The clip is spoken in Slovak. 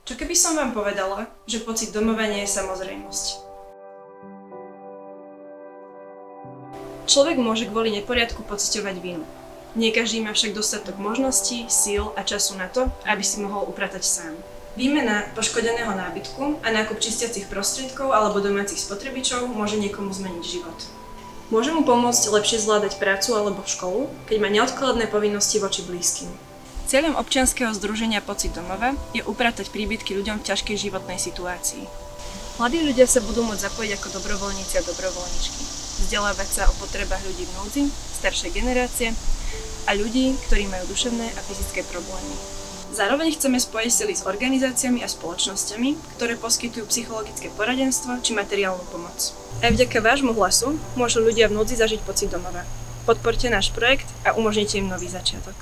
Čo keby som vám povedala, že pocit domova nie je samozrejmosť? Človek môže kvôli neporiadku pociťovať vinu. Nie každý má však dostatok možností, síl a času na to, aby si mohol upratať sám. Výmena poškodeného nábytku a nákup čistiacich prostriedkov alebo domácich spotrebičov môže niekomu zmeniť život. Môže mu pomôcť lepšie zvládať prácu alebo školu, keď má neodkladné povinnosti voči blízkym. Cieľom občianskeho združenia Pocit domova je upratať príbytky ľuďom v ťažkej životnej situácii. Mladí ľudia sa budú môcť zapojiť ako dobrovoľníci a dobrovoľníčky, vzdelávať sa o potrebách ľudí v núdzi, staršej generácie a ľudí, ktorí majú duševné a fyzické problémy. Zároveň chceme spojiť sily s organizáciami a spoločnosťami, ktoré poskytujú psychologické poradenstvo či materiálnu pomoc. Aj vďaka vášmu hlasu môžu ľudia v núdzi zažiť pocit domova. Podporte náš projekt a umožnite im nový začiatok.